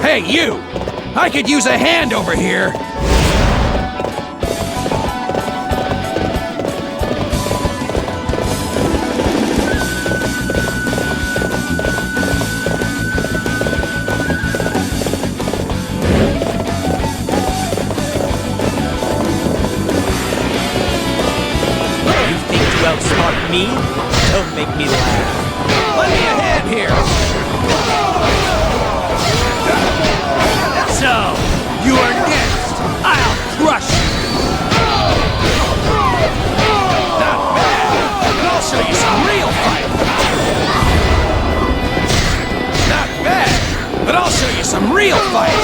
Hey, you! I could use a hand over here! You think to outsmart me? Don't make me laugh. Lend me a hand here! So, you are next! I'll crush you! Not bad, but I'll show you some real fight! Not bad, but I'll show you some real fight!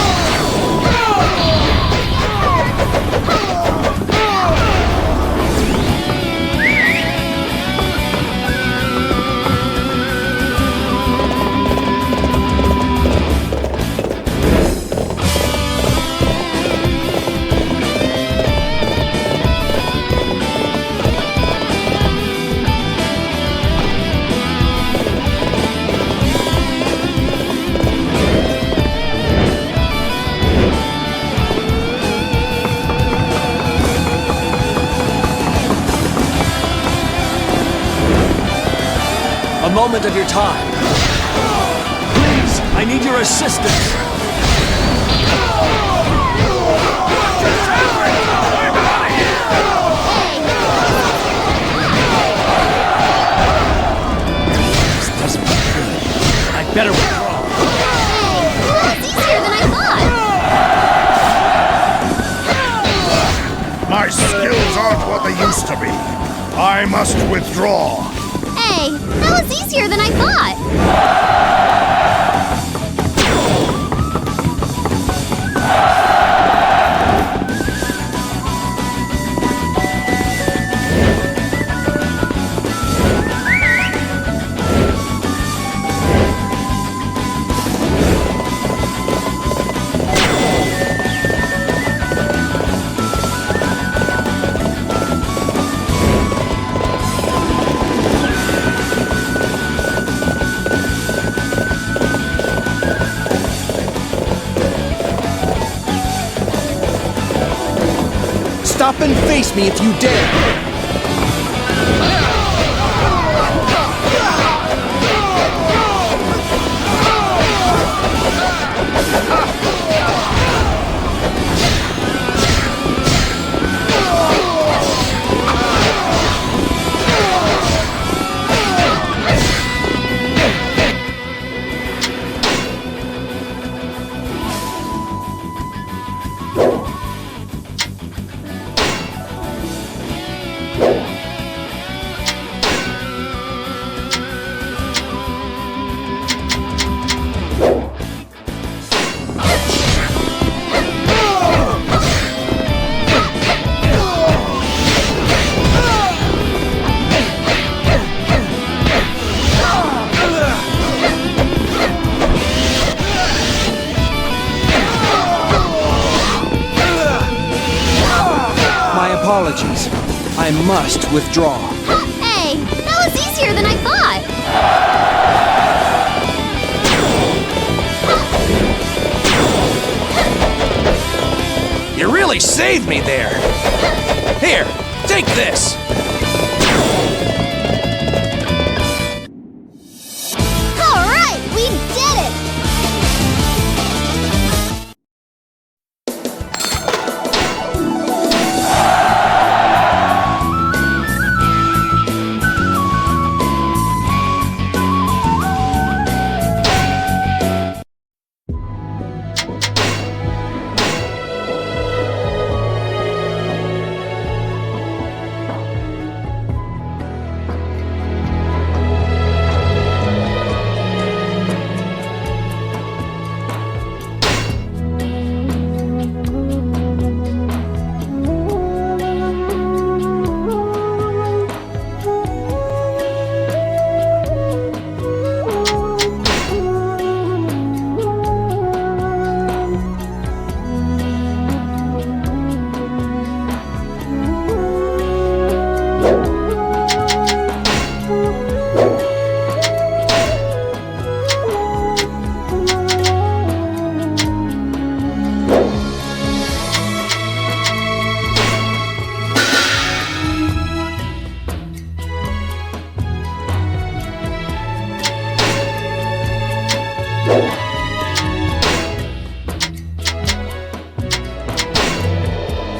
A moment of your time. Please, I need your assistance. This doesn't look good. I better withdraw. Hey, that's easier than I thought. My skills aren't what they used to be. I must withdraw. Hey, that was easier than I thought. Stop and face me if you dare! Apologies. I must withdraw. Hey, that was easier than I thought. You really saved me there! Here, take this! All right, we did it!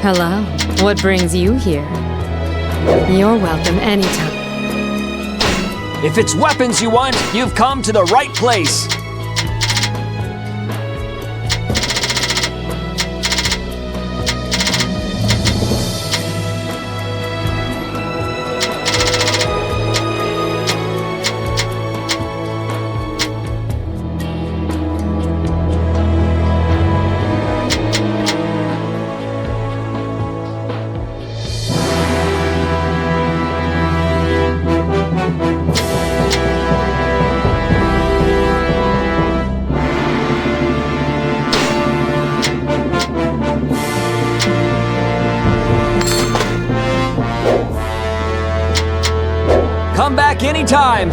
Hello. What brings you here? You're welcome anytime. If it's weapons you want, you've come to the right place. Come back anytime!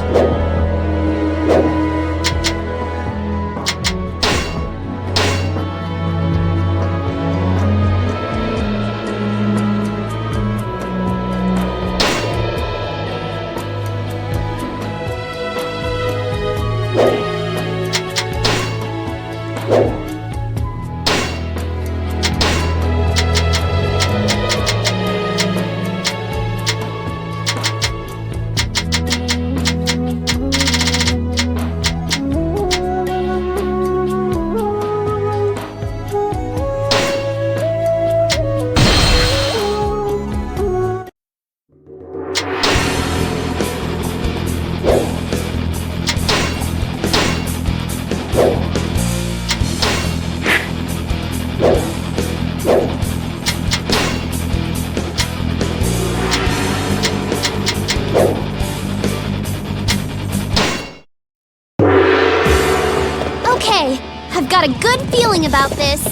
Okay, I've got a good feeling about this.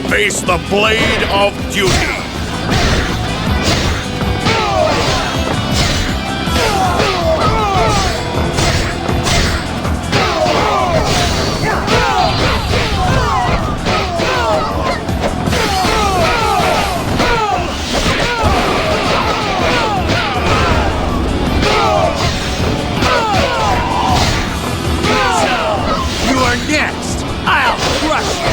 Face the blade of duty. You are next! I'll crush you!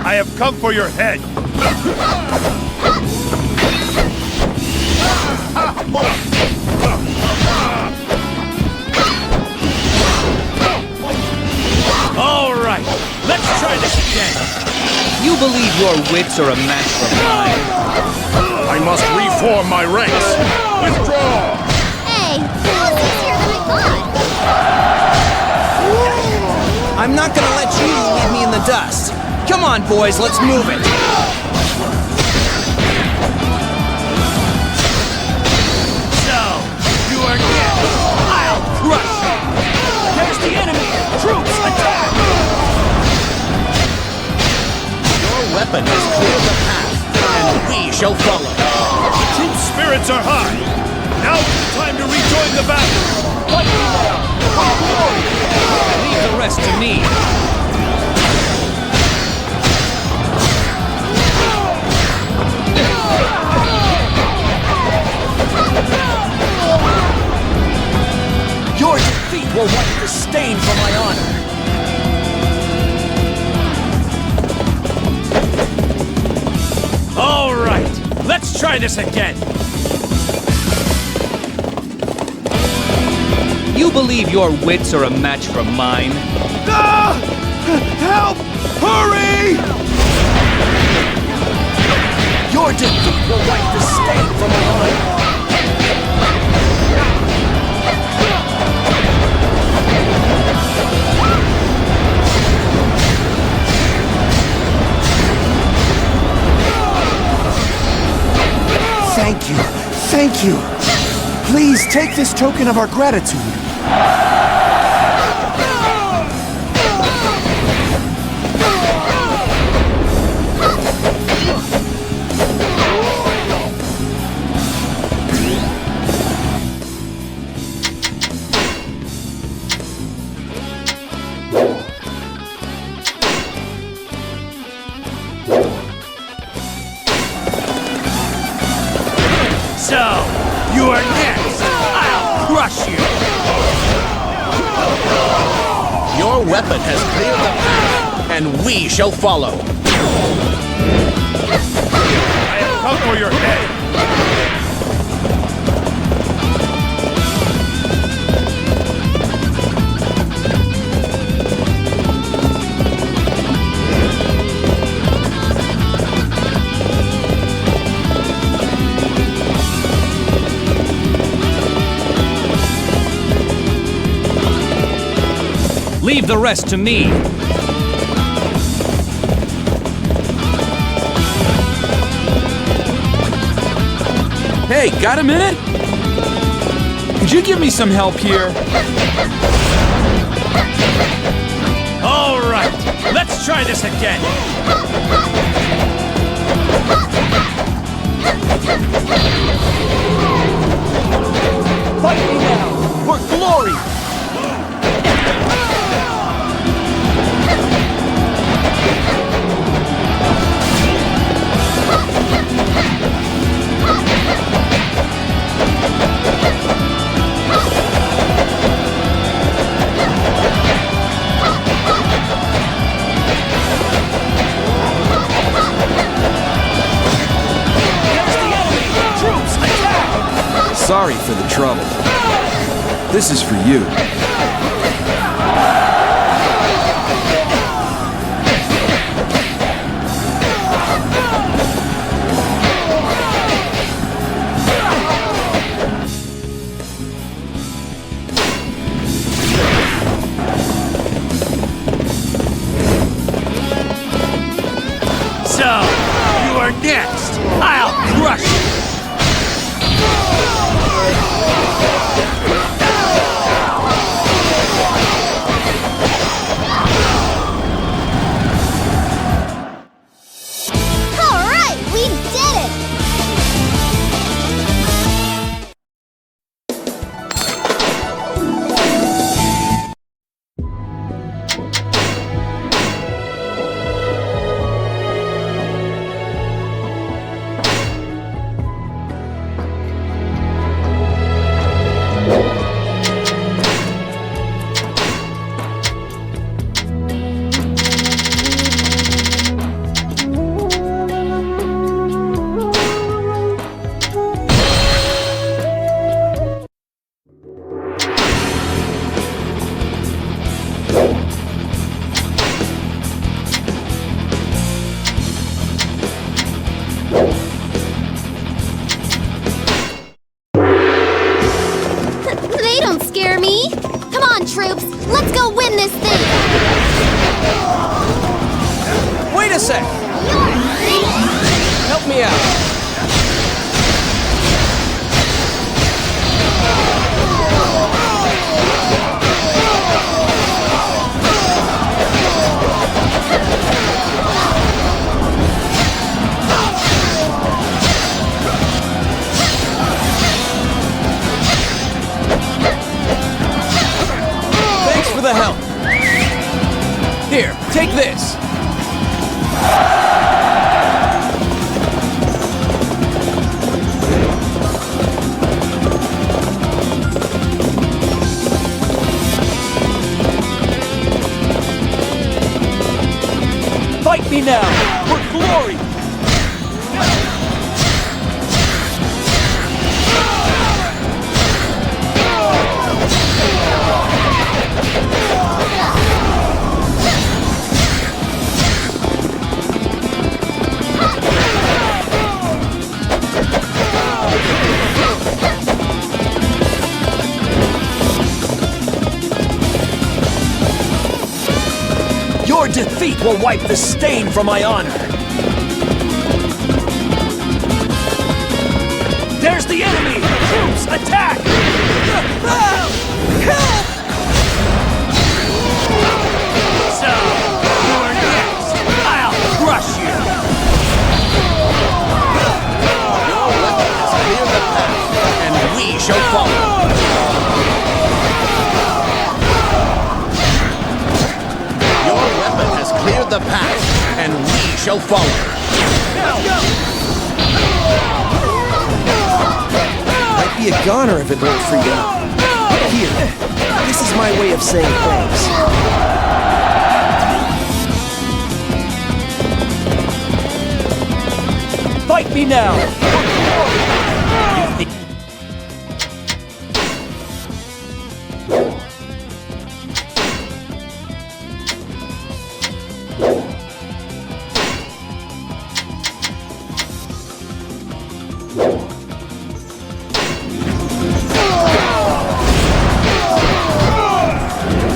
I have come for your head. All right, let's try this again. You believe your wits are a match for mine? I must reform my ranks. Withdraw! Hey, that was easier than I thought. I'm not gonna let you leave me in the dust. Come on, boys, let's move it. So, you are next. I'll crush you. There's the enemy. Troops, attack! Your weapon has cleared the path, and we shall follow. The troops' spirits are high. Now it's time to rejoin the battle. Fight me now! For glory! Leave the rest to me. Your defeat will wipe the stain from my honor. All right, let's try this again. you believe your wits are a match for mine? Ah! Help! Hurry! Your defeat will wipe the stain from my mind. Thank you. Thank you. Please take this token of our gratitude. So, you are next! I'll crush you! Your weapon has cleared the path, and we shall follow. I have come for your head. Leave the rest to me. Hey, got a minute? Could you give me some help here? All right, let's try this again. Fight me now, for glory! Sorry for the trouble. This is for you. So, you are next! I'll crush you! Alright, we did it! They don't scare me. Come on, troops. Let's go win this thing. Wait a sec! Help me out! Thanks for the help. Here, take this. Fight me now, for glory! Your defeat will wipe the stain from my honor. There's the enemy! Troops, attack! Help! So, you are next. I'll crush you. Your weapon has cleared the path, and we shall follow. Your weapon has cleared the path, and we shall follow. Might be a goner if it weren't for you. Here, this is my way of saying thanks. Fight me now!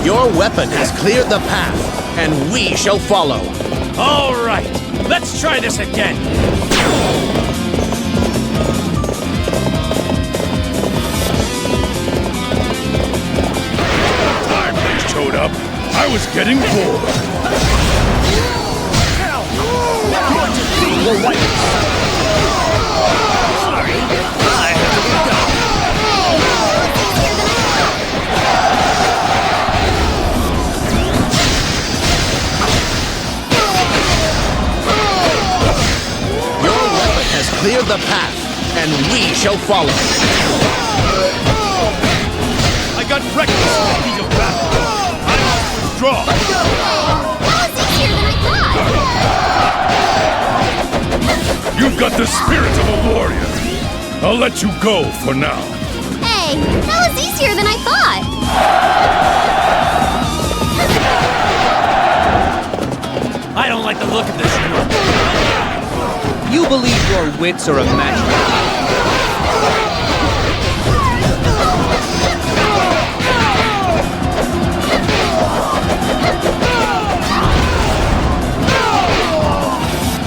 Your weapon has cleared the path, and we shall follow. All right, let's try this again. Time they showed up, I was getting bored. Your defeat will wipe the Sorry, I have to go. Your weapon has cleared the path, and we shall follow. I got breakfast in the heat of battle. I must withdraw. That was easier than I thought! You've got the spirit of a warrior. I'll let you go for now. Hey, that was easier than I thought! I don't like the look of this. You believe your wits are a match for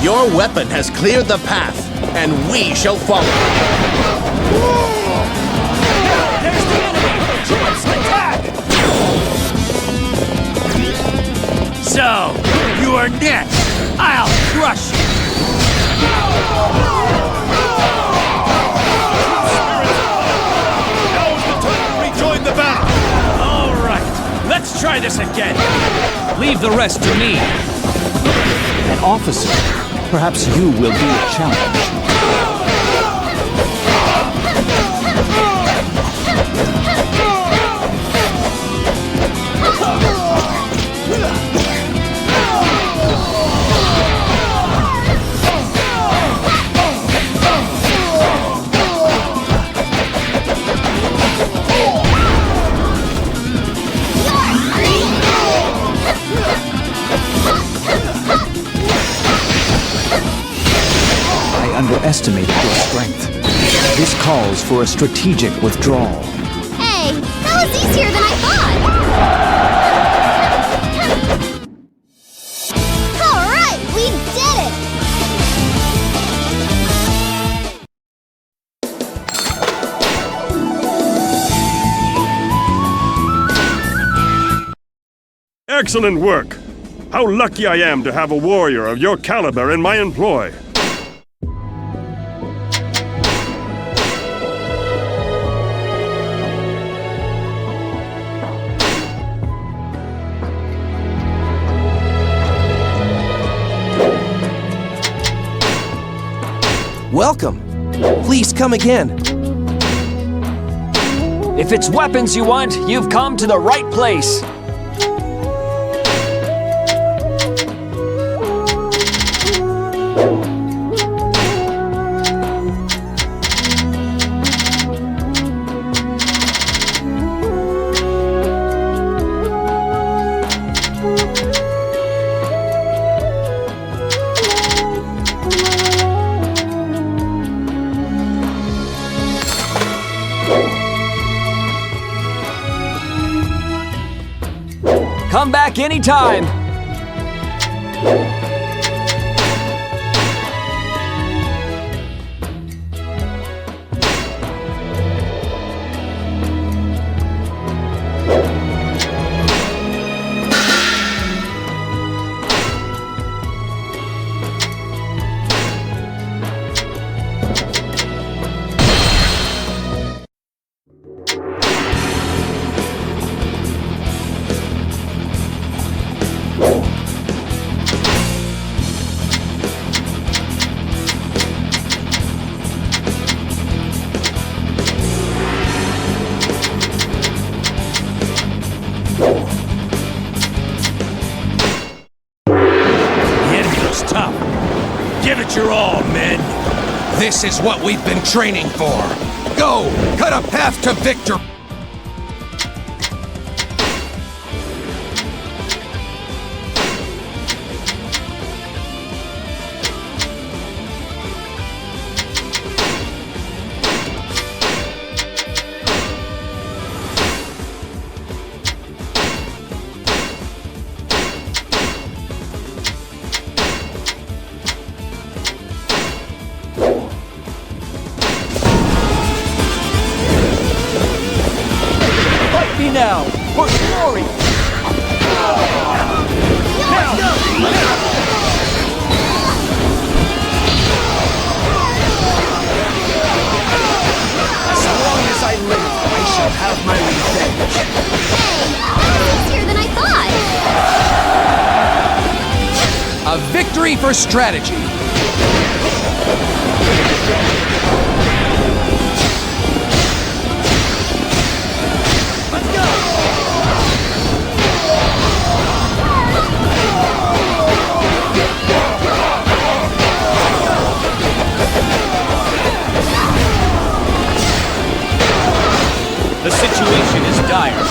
Your weapon has cleared the path, and we shall follow. There's the enemy! Troops, attack! So, you are next. I'll crush you. Now's the time to rejoin the battle. All right, let's try this again. Leave the rest to me. An officer. Perhaps you will be a challenge. I underestimated your strength. This calls for a strategic withdrawal. Hey, that was easier than I thought! Alright, we did it! Excellent work. How lucky I am to have a warrior of your caliber in my employ. Welcome. Please come again. If it's weapons you want, you've come to the right place. Come back anytime. Give it your all, men! This is what we've been training for. Go! Cut a path to victory! Now, for glory! As long as I live, I shall have my revenge. Hey, easier than I thought. A victory for strategy. The situation is dire.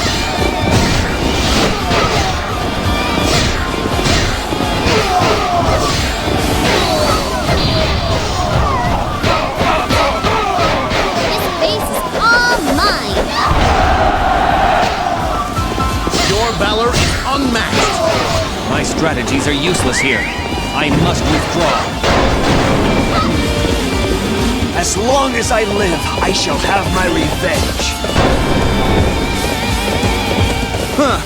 This base is all mine. Your valor is unmatched. My strategies are useless here. I must withdraw. As long as I live, I shall have my revenge. Huh.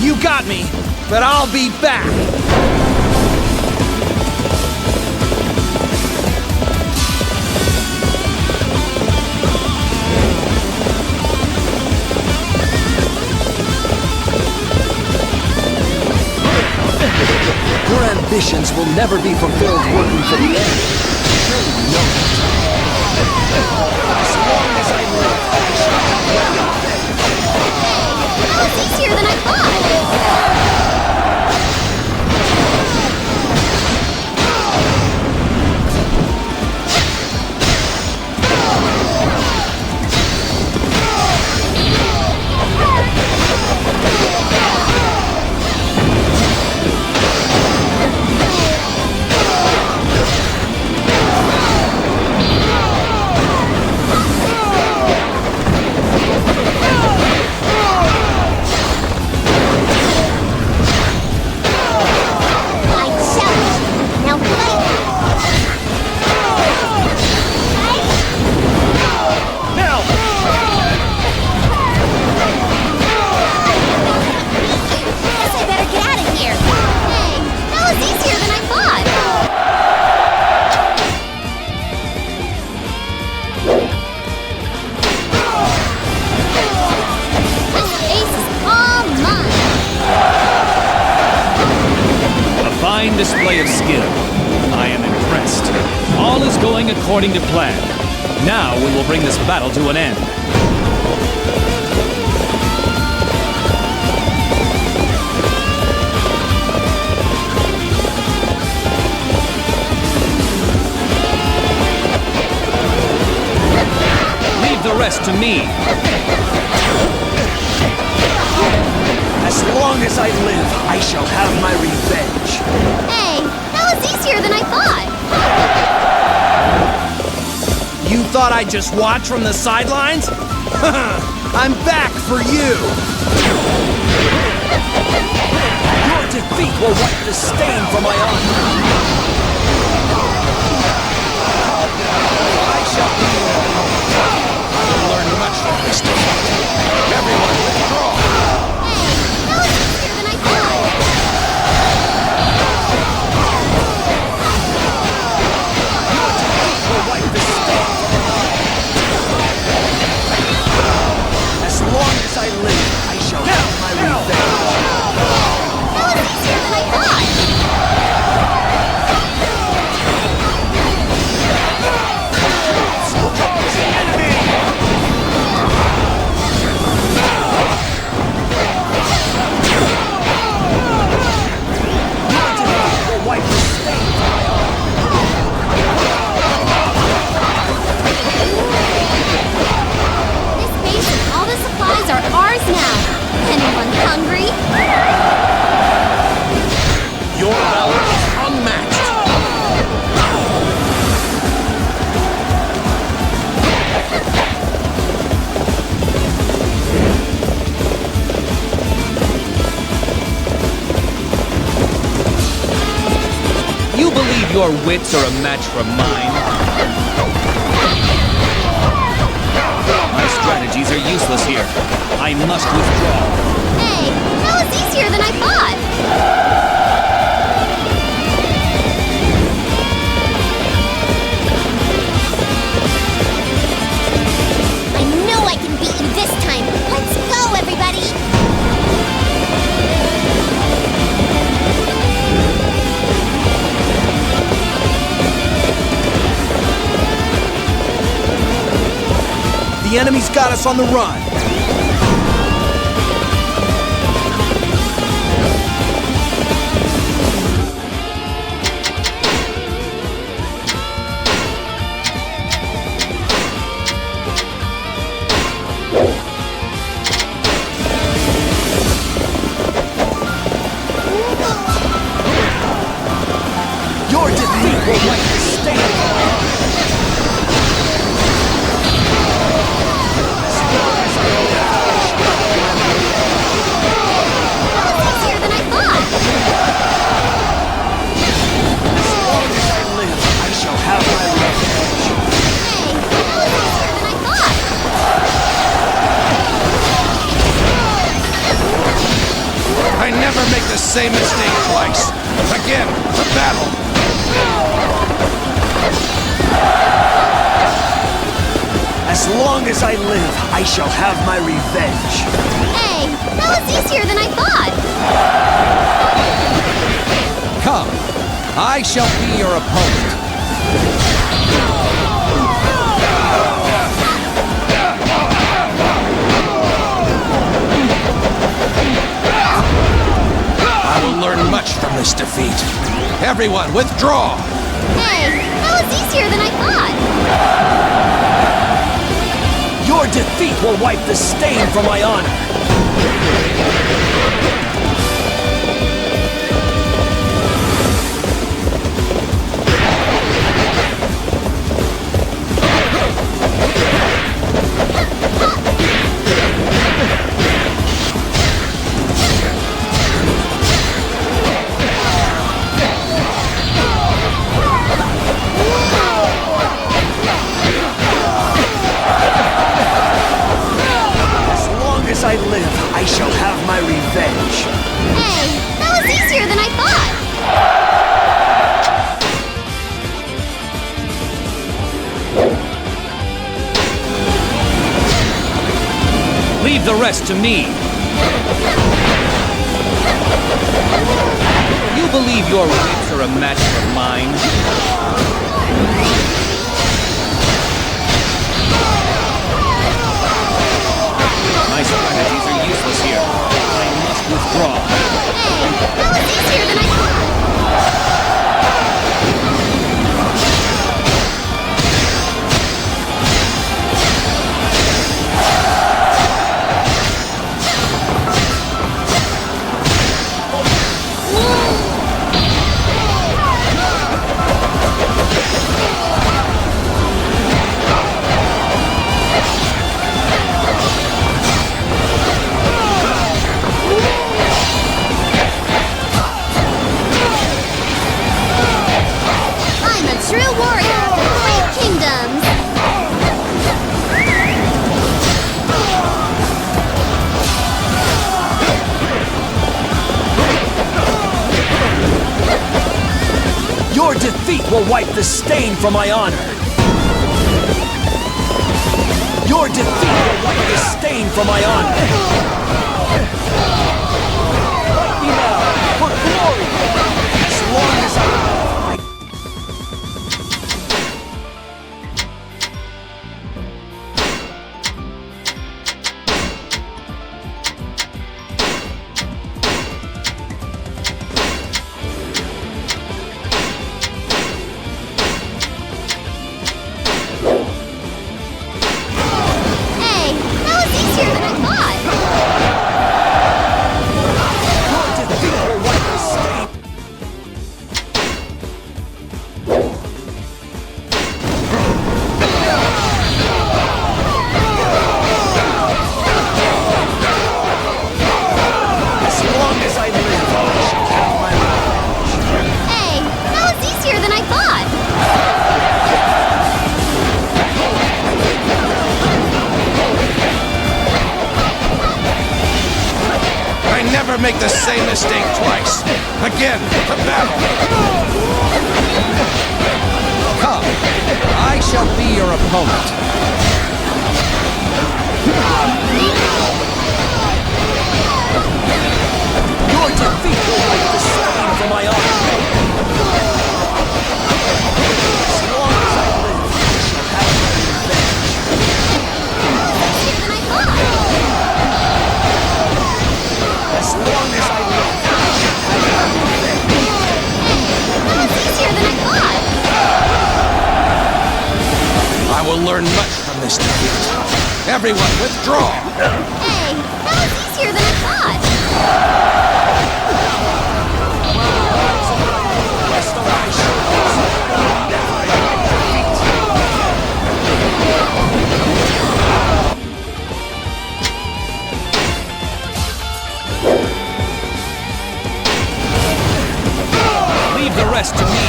You got me, but I'll be back. Your ambitions will never be fulfilled working for the enemy. Surely you know that. As long as I live, I shall have my revenge. That was easier than I thought. Display of skill. I am impressed. All is going according to plan. Now we will bring this battle to an end. Leave the rest to me. As long as I live, I shall have my revenge. Hey, that was easier than I thought. You thought I'd just watch from the sidelines? I'm back for you! Your defeat will wipe the stain for my honor. I shall be your opponent. You'll learn much from this defeat. Everyone withdraw! That was easier than I thought. Will wipe the stain from my honor. As long as I live, I shall have my revenge. That was easier than I thought. Wipe the stain from my honor. This base and all the supplies are ours now. Anyone hungry? Your valor is unmatched. You believe your wits are a match for mine? My strategies are useless here. I must withdraw. Hey, that was easier than I thought. I know I can beat you this time. Let's go, everybody! The enemy's got us on the run. Your defeat will wipe the stain from my honor. That was easier than I thought. As long as I live, I shall have my revenge. Hey, that was easier than I thought. I never make the same mistake twice. Again, the battle! As long as I live, I shall have my revenge. Hey, that was easier than I thought. Come, I shall be your opponent. I will learn much from this defeat. Everyone, withdraw! Hey, that was easier than I thought. Your defeat will wipe the stain from my honor. As I live, I shall have my revenge. Hey, that was easier than I thought. Leave the rest to me. You believe your wits are a match for mine? My strategies are useless here. I must withdraw. Hey, that was easier than I thought. defeat will wipe the stain from my honor. Your defeat will wipe the stain from my honor. Fight me now, for glory! As long as I live, make the same mistake twice. Again, to battle. Come, I shall be your opponent. your defeat will wipe the stain from my honor. As long as I live, I shall have my revenge. As long as I live, I shall have my revenge. That was easier than I thought. I will learn much from this defeat. Everyone withdraw! Hey, that was easier than I thought. Leave the rest to me.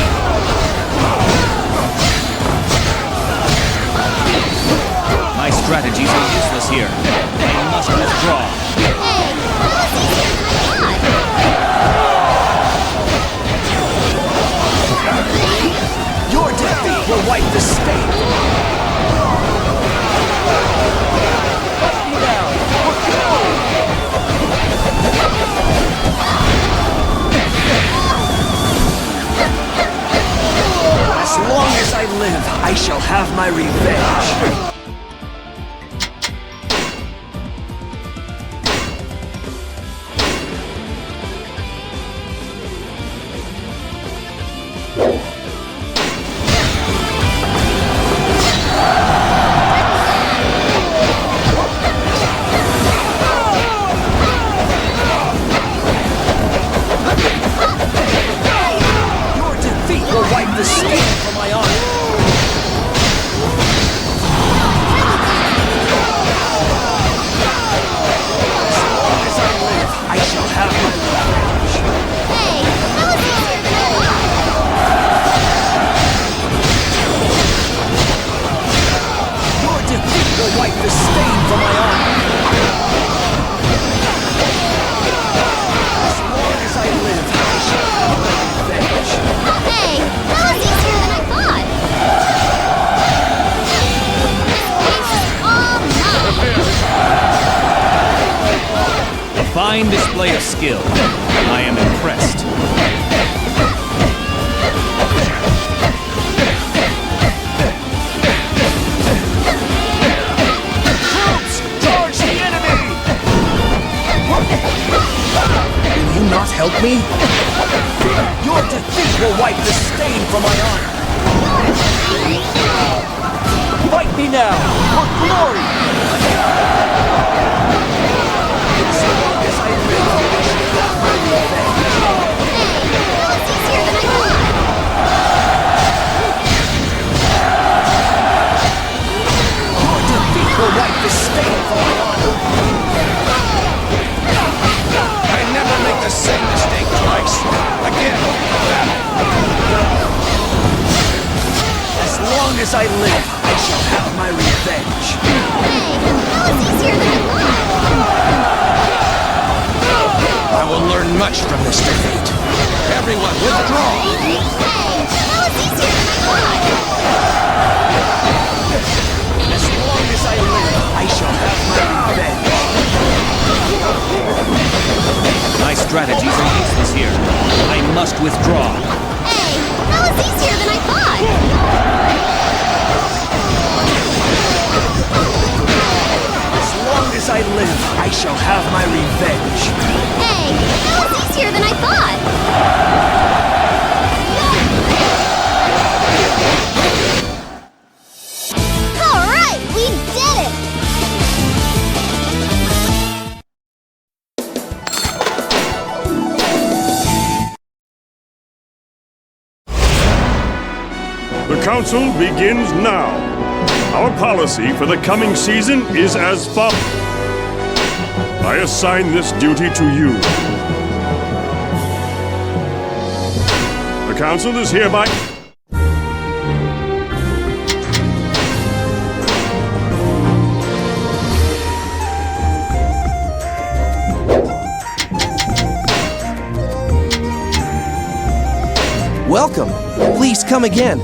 My strategies are useless here. I must withdraw. Hey, that was easier than I thought. Your defeat will wipe the stain. Fight me now, for glory! As long as I live, I shall have my revenge. The stain for my honor. As long as I live, I shall have my revenge. Hey, that was easier than I thought. Your defeat will wipe the stain from my honor. As long as I live, I shall have my revenge. Hey, that was easier than I thought. This place is all mine. A fine display of skill. I am impressed. Troops, charge the enemy! Will you not help me? Your defeat will wipe the stain from my honor. Fight me now, for glory! As long as I live, I shall have my revenge. Hey, that was easier than I thought. Your defeat will wipe the stain from my honor. I never make the same mistake twice. Again, to battle. As long as I live, I shall have my revenge. Hey, that was easier than I thought. I will learn much from this defeat. Everyone, withdraw! Hey, that was easier than I thought! As long as I live, I shall have my revenge. My strategies are useless here. I must withdraw. Hey, that was easier than I thought! As long as I live, I shall have my revenge. Hey, that was easier than I thought! Alright, we did it! The council begins now. Our policy for the coming season is as follows. I assign this duty to you. The council is hereby... Welcome. Please come again.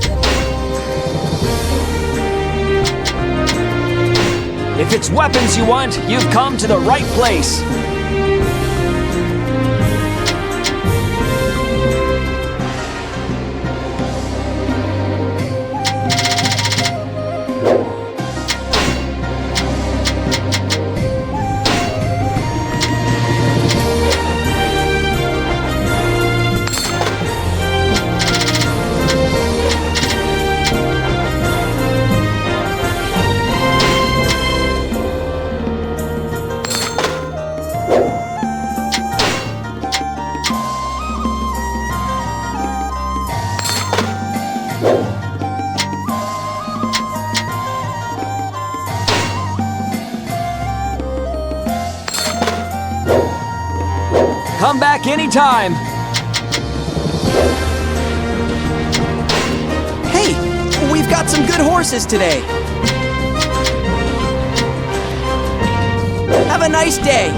If it's weapons you want, you've come to the right place. Come back anytime. Hey, we've got some good horses today. Have a nice day.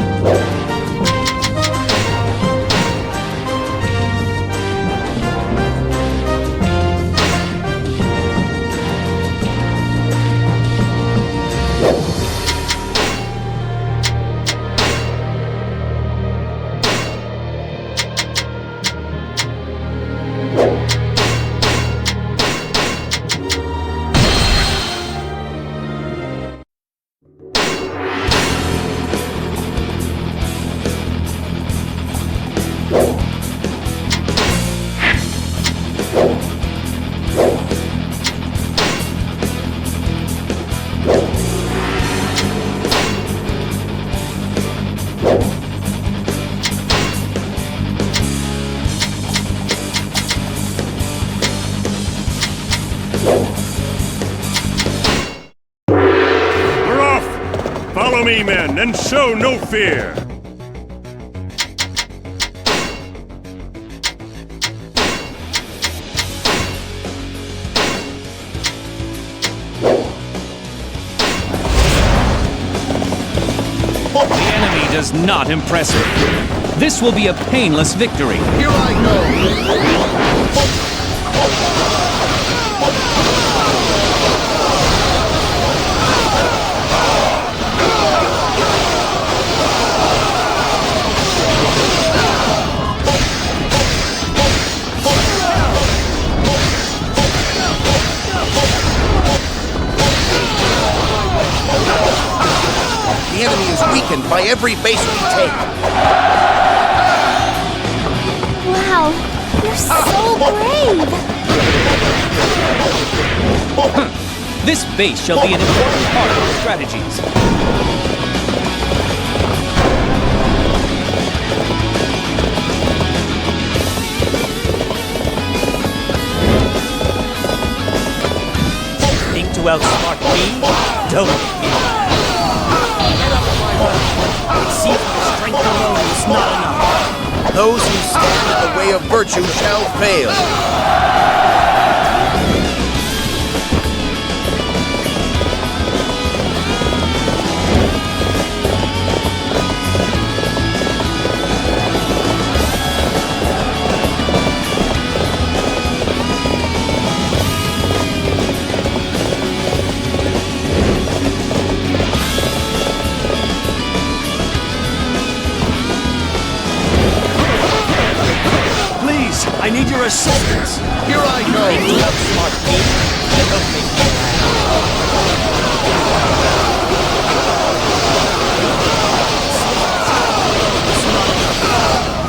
We're off! Follow me, men, and show no fear! The enemy does not impress me. This will be a painless victory. Here I The enemy is weakened by every base we take. Wow, you're so brave! This base shall be an important part of our strategies. Think to outsmart me? Don't. It seems the strength alone is not enough. Those who stand in the way of virtue shall fail. I need your assistance. Here I go! Smart kid. Don't make me laugh.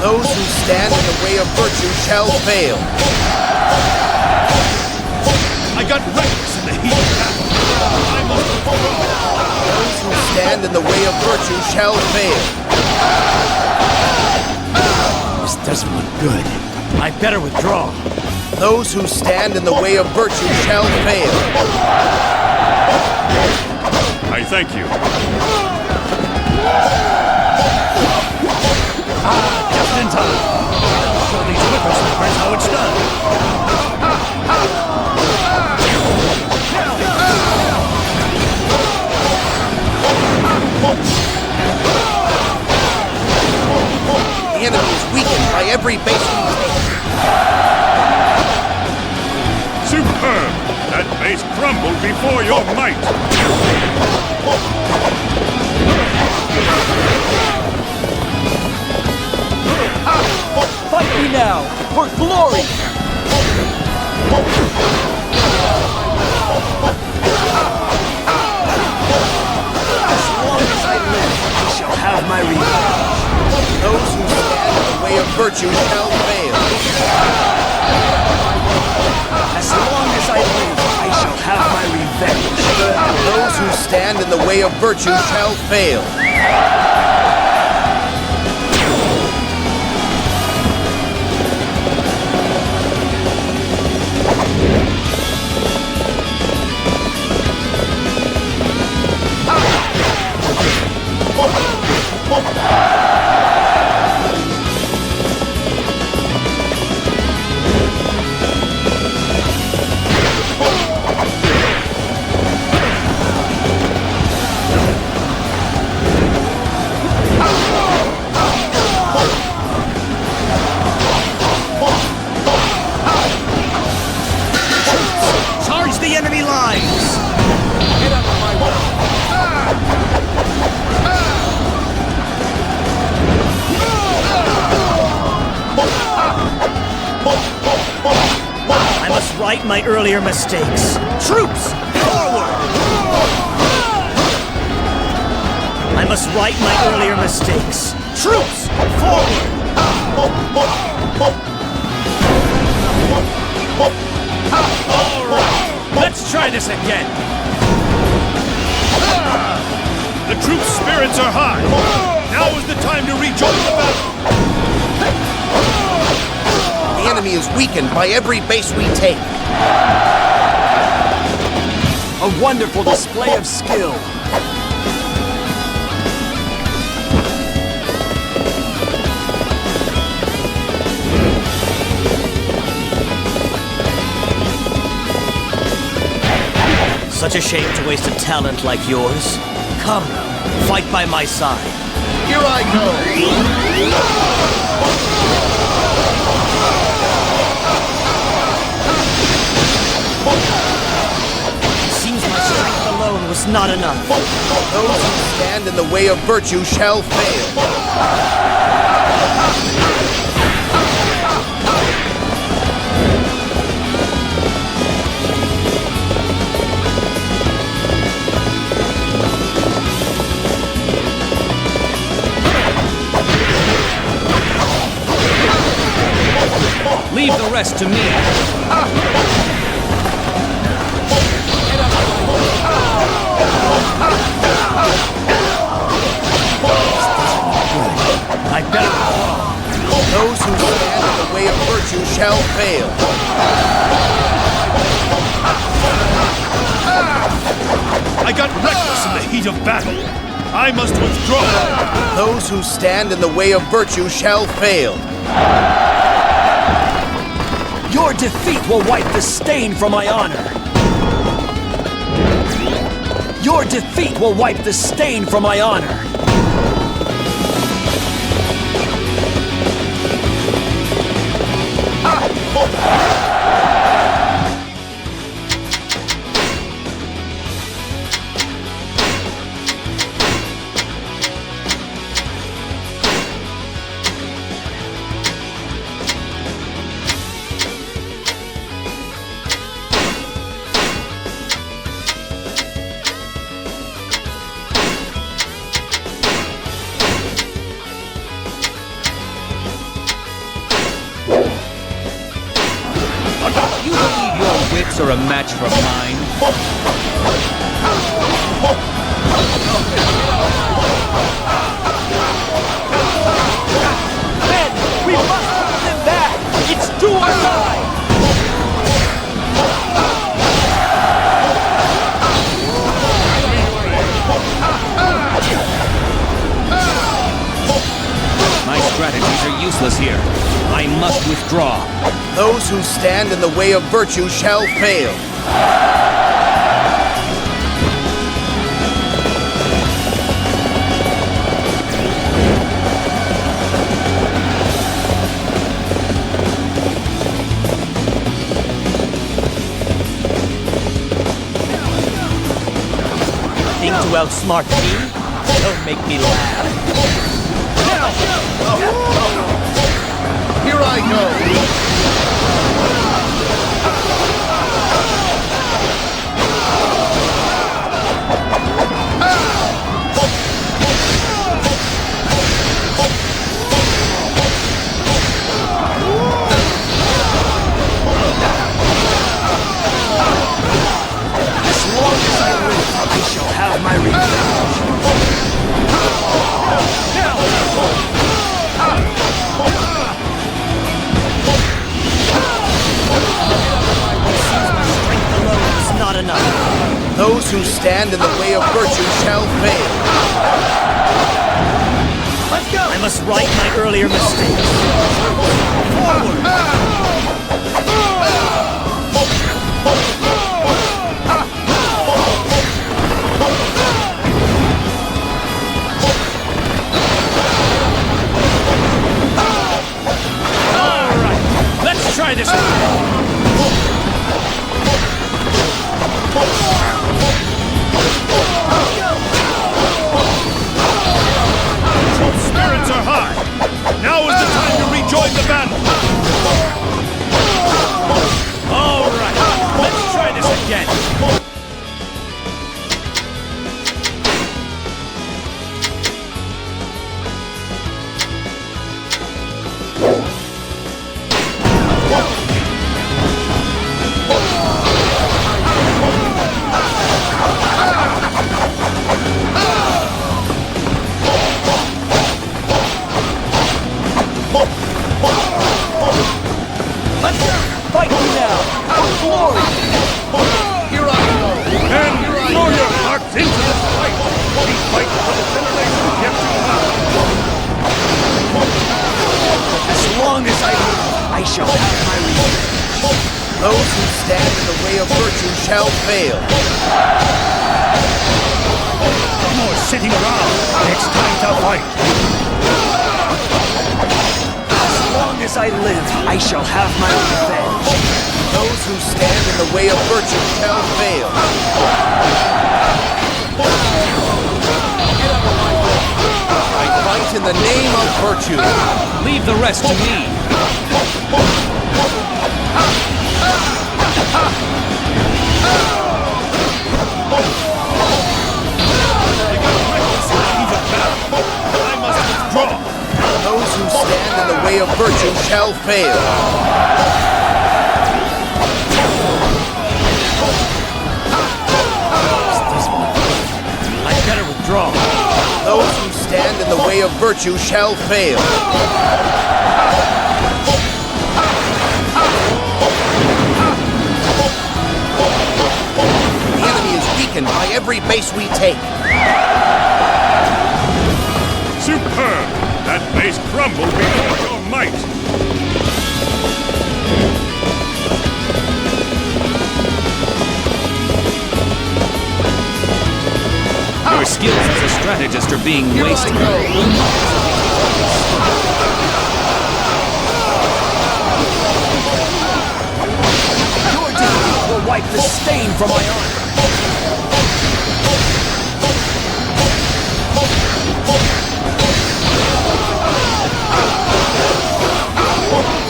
Those who stand in the way of virtue shall fail. I got reckless in the heat of battle. I must withdraw. Those who stand in the way of virtue shall fail. This doesn't look good. I better withdraw. Those who stand in the way of virtue shall fail. I thank you. Just in time. Show these whippersnappers how it's done. The enemy is weakened by every base we take. Superb! That base crumbled before your might. Fight me now, for glory! As long as I live, I shall have my revenge. Those who stand in the way of virtue shall fail. As long as I live, I shall have my revenge. Those who stand in the way of virtue shall fail. Charge the enemy lines! Get out of my way. I must right my earlier mistakes. Troops, forward! I must right my earlier mistakes. Troops, forward! All right, let's try this again. The troops' spirits are high. Now is the time to rejoin the battle. The enemy is weakened by every base we take. A wonderful display of skill. Such a shame to waste a talent like yours. Come, fight by my side. Here I go. Seems my strength alone was not enough. Those who stand in the way of virtue shall fail. Leave the rest to me. I better. Those who stand in the way of virtue shall fail. I got reckless in the heat of battle. I must withdraw. Those who stand in the way of virtue shall fail. Your defeat will wipe the stain from my honor. Your defeat will wipe the stain from my honor. looks are a match for mine. Men, we must put them back! It's do or die! My strategies are useless here. I must withdraw. Those who stand in the way of virtue shall fail. Think to outsmart me? Don't make me laugh. Here I go. As long as I live, I shall have my revenge. Not enough. Those who stand in the way of virtue shall fail. Let's go! I must right my earlier mistakes. Forward! All right, let's try this one. Spirits are high. Now is the time to rejoin the battle. All right, let's try this again. Fight me now! Glory! Here I go. And throw your hearts into this fight. We fight for the generation yet to come. As long as I live, I shall have my revenge. Those who stand in the way of virtue shall fail. No more sitting around. It's time to fight. As long as I live, I shall have my revenge. Those who stand in the way of virtue shall fail. I fight in the name of virtue. Leave the rest to me. I must withdraw. Those who stand in the way of virtue shall fail. I better withdraw. Those who stand in the way of virtue shall fail. The enemy is weakened by every base we take. Superb! That base crumbled before your might. Your skills as a strategist are being wasted. Your defeat will wipe the stain from my honor.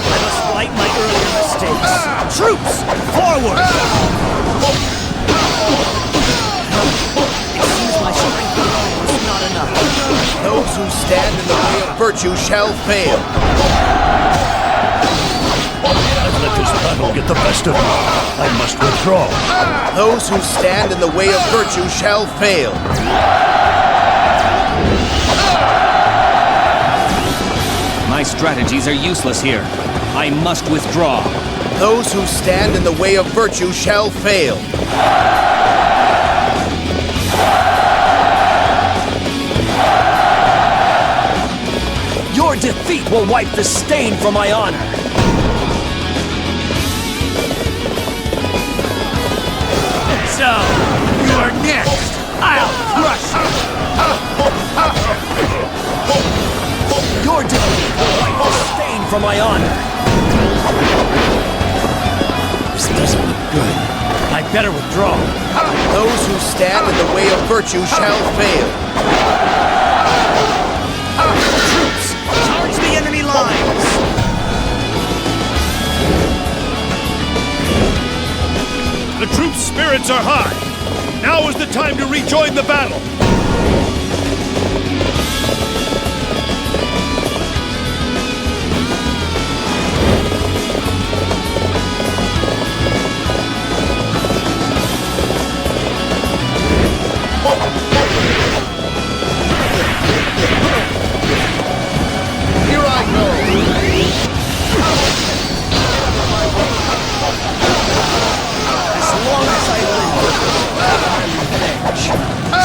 I must right my earlier mistakes. Troops, forward! It seems my strength alone is not enough. Those who stand in the way of virtue shall fail. Let's let this battle get get the best of me. I must withdraw. Those who stand in the way of virtue shall fail. My strategies are useless here. I must withdraw. Those who stand in the way of virtue shall fail. Your defeat will wipe the stain from my honor. So, you are next. I'll crush you. Your defeat will wipe the stain from my honor. This doesn't look good. I better withdraw. Those who stand in the way of virtue shall fail. Troops, charge the enemy lines! The troops' spirits are high. Now is the time to rejoin the battle. Here I go. As long as I live,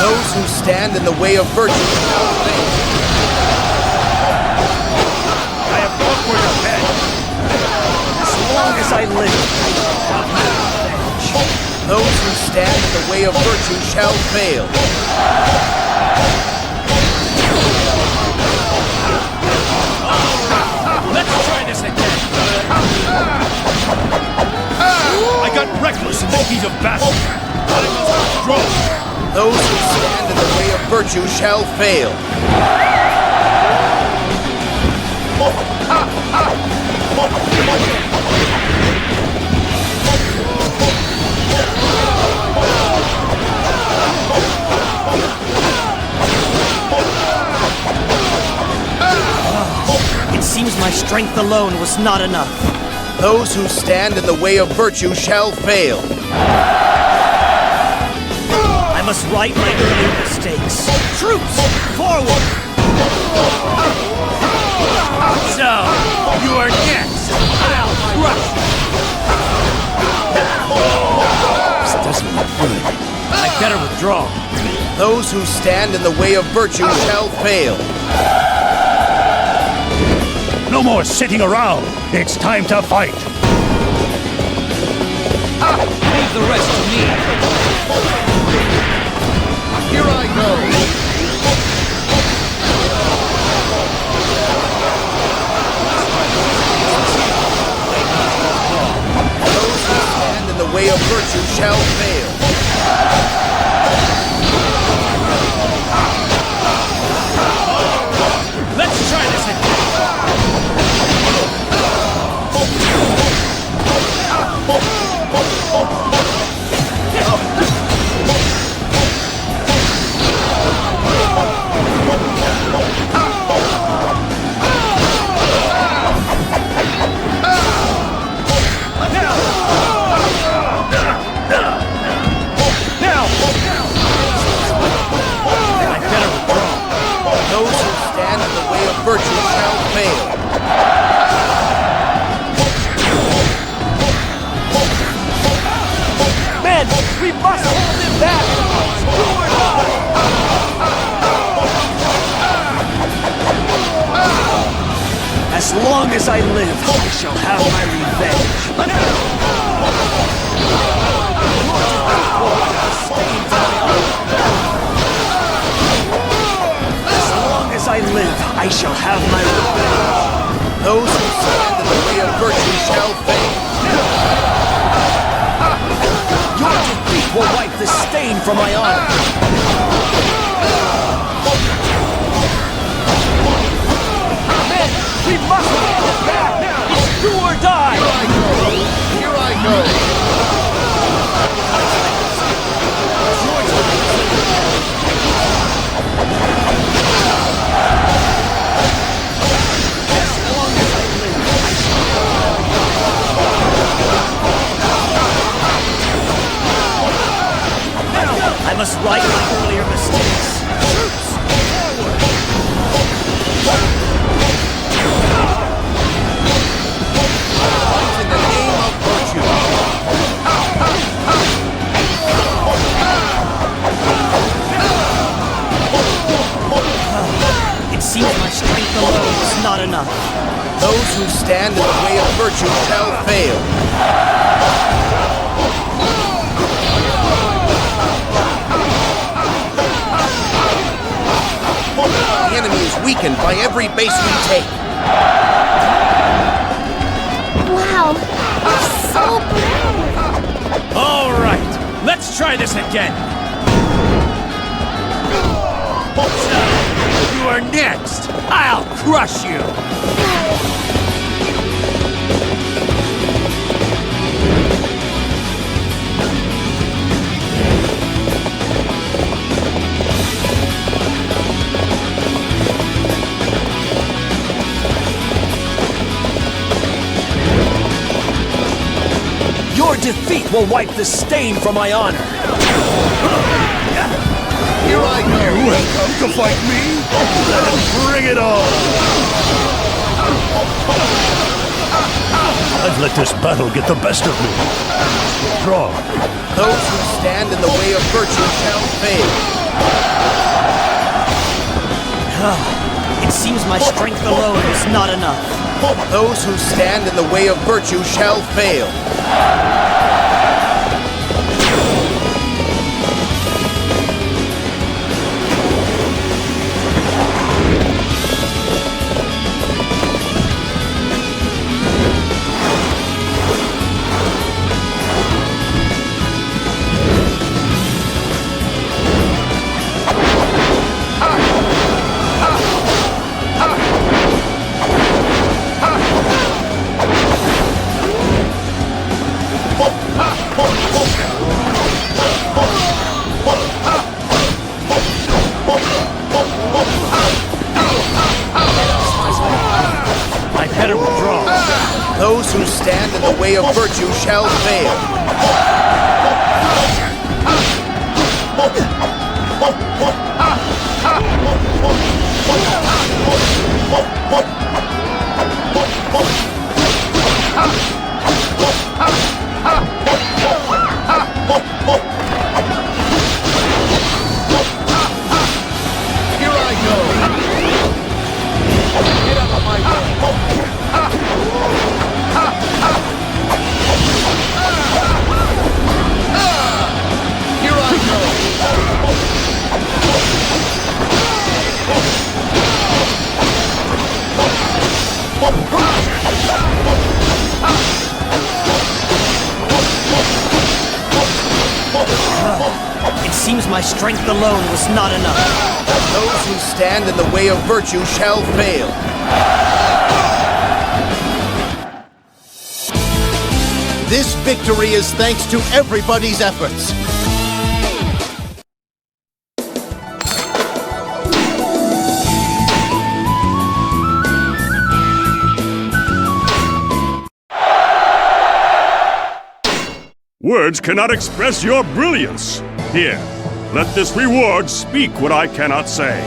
Those who stand in the way of virtue shall fail. I have come for your head. as long as I live, Those who stand in the way of virtue shall fail. Let's try this again. I got reckless in the heat of battle. I must withdraw. Those who stand in the way of virtue shall fail. it seems my strength alone was not enough. Those who stand in the way of virtue shall fail. I must right my earlier mistakes. Troops, forward! So, you are next. I'll crush you. This doesn't look good. I better withdraw. Those who stand in the way of virtue shall fail. No more sitting around. It's time to fight. Leave the rest to me. Here I go. Those who stand in the way of virtue shall fail. Let's try this again. Those who stand in the way of virtue shall fail. Men, we must hold him back! Do or die! As long as I live, I shall have my revenge. As long as I live, I shall have my revenge. Those who stand in the way of virtue shall fail. Your defeat will wipe the stain from my honor. Men, we must hold it back! It's do or die! Here I go. right my earlier mistakes. Fight in the name of virtue. It seems my strength alone is not enough. Those who stand in the way of virtue shall fail. The enemy is weakened by every base we take. Wow, you're so brave. All right, let's try this again. You are next! I'll crush you! Your defeat will wipe the stain from my honor. Here I go. Welcome to fight me? Let him bring it on! I've let this battle get the best of me. Draw. Those who stand in the way of virtue shall fail. It seems my strength alone is not enough. Those who stand in the way of virtue shall fail. I better withdraw. Those who stand in the way of virtue shall fail. Here I go. Get out of my way. Here I go. It seems my strength alone was not enough. Those who stand in the way of virtue shall fail. This victory is thanks to everybody's efforts. Words cannot express your brilliance. Here, let this reward speak what I cannot say.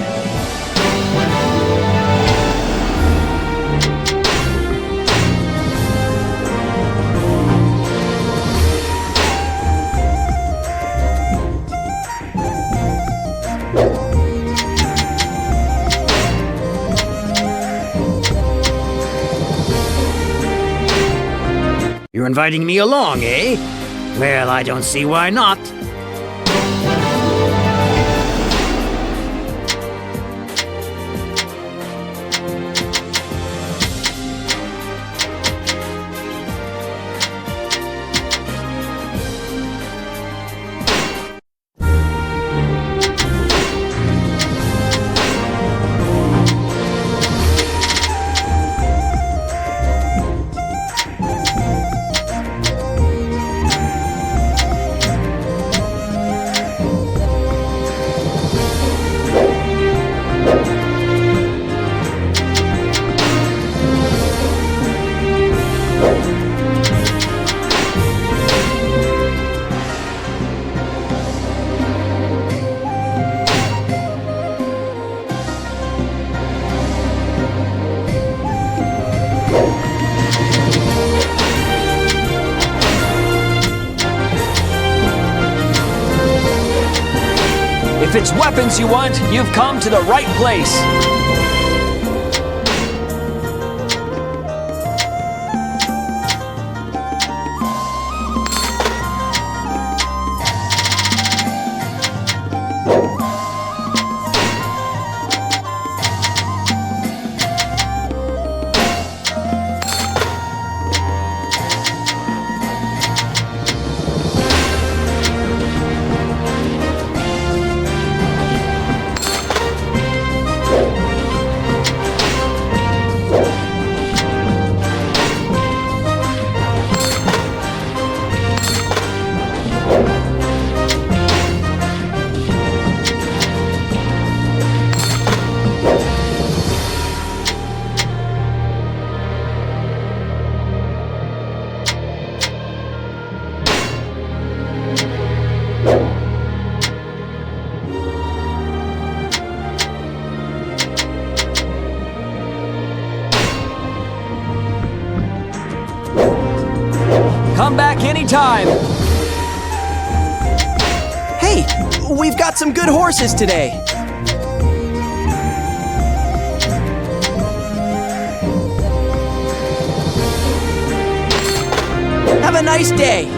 You're inviting me along, eh? Well, I don't see why not. If it's weapons you want, you've come to the right place. Come back anytime. Hey, we've got some good horses today. Have a nice day.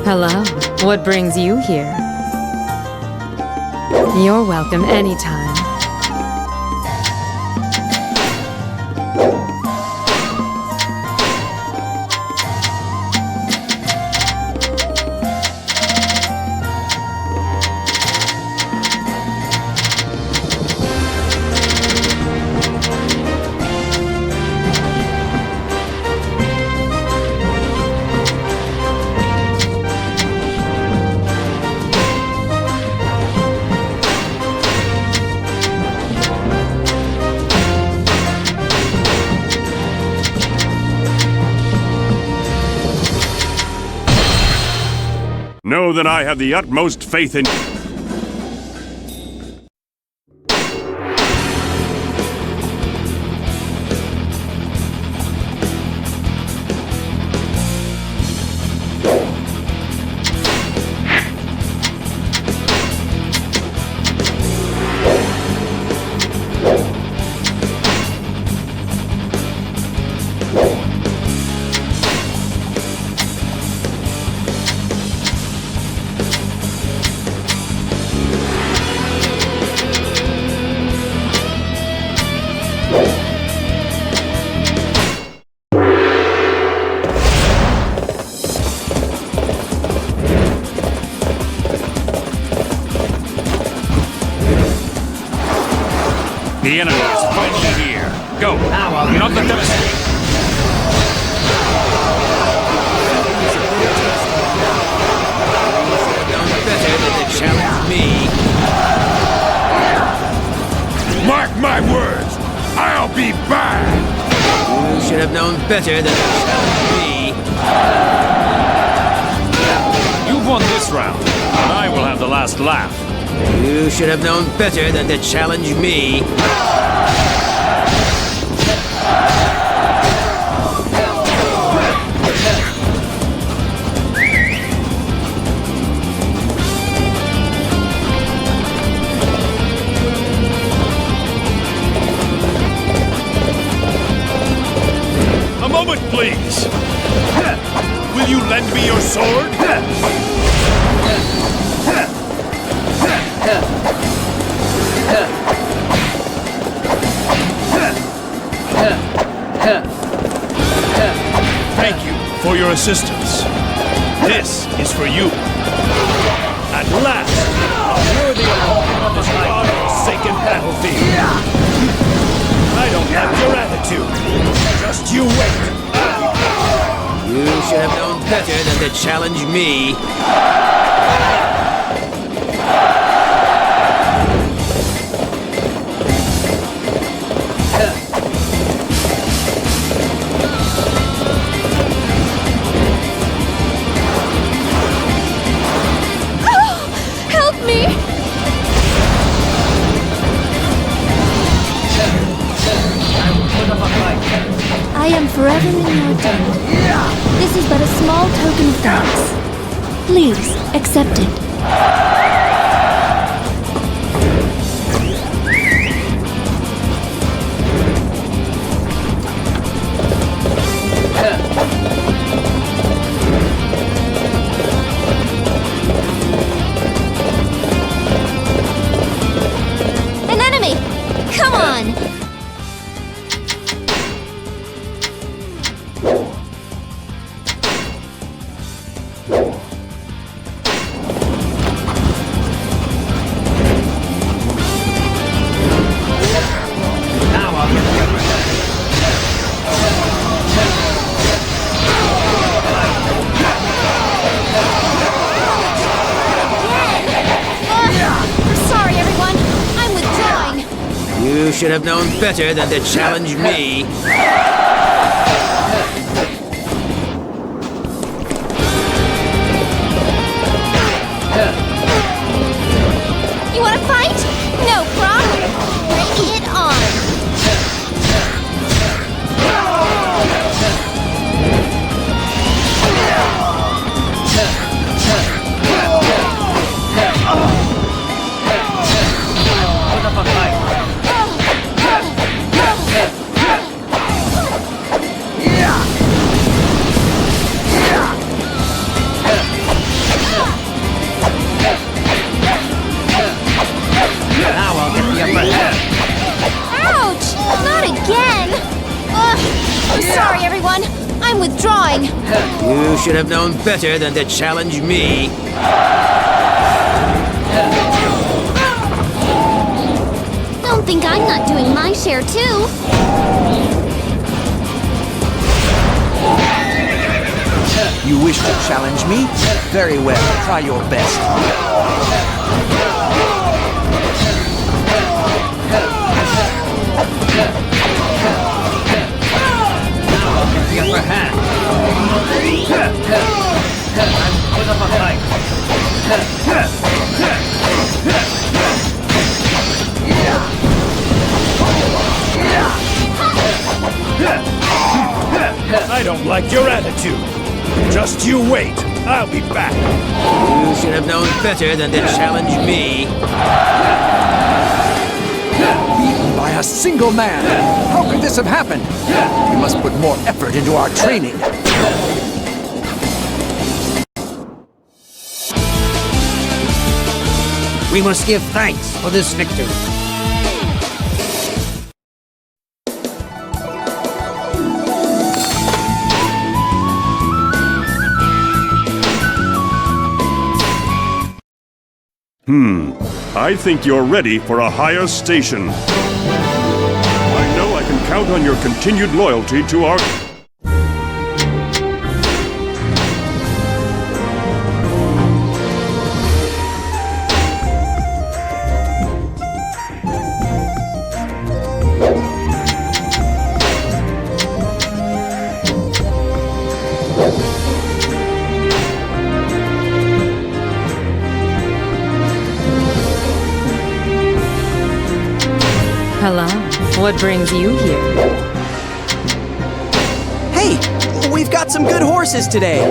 Hello. What brings you here? You're welcome anytime. Know that I have the utmost faith in... The enemy is finally here. Go! Not let them escape! Better than to challenge me. Mark my words, I'll be back! You should have known better than to challenge me. You've won this round, and I will have the last laugh. You should have known better than to challenge me. A moment, please. Will you lend me your sword? Thank you for your assistance. This is for you. At last, a worthy opponent of this God-forsaken battlefield. I don't have your attitude. Just you wait. You should have known better than to challenge me. Help me! I am forever in your debt. This is but a small token of thanks. Please, accept it. An enemy! Come on! Sorry, everyone. I'm withdrawing. You should have known better than to challenge me. You want to fight? No problem. Bring it on. Ouch! Not again! I'm sorry, everyone. I'm withdrawing. You should have known better than to challenge me. Don't think I'm not doing my share, too. You wish to challenge me? Very well, try your best. The upper hand. I'm put up a fight. I don't like your attitude. Just you wait. I'll be back. You should have known better than to challenge me. Beaten by a single man. How could this have happened? We must put more effort into our training. We must give thanks for this victory. I think you're ready for a higher station. I know I can count on your continued loyalty to our... Hello. What brings you here? Hey, we've got some good horses today.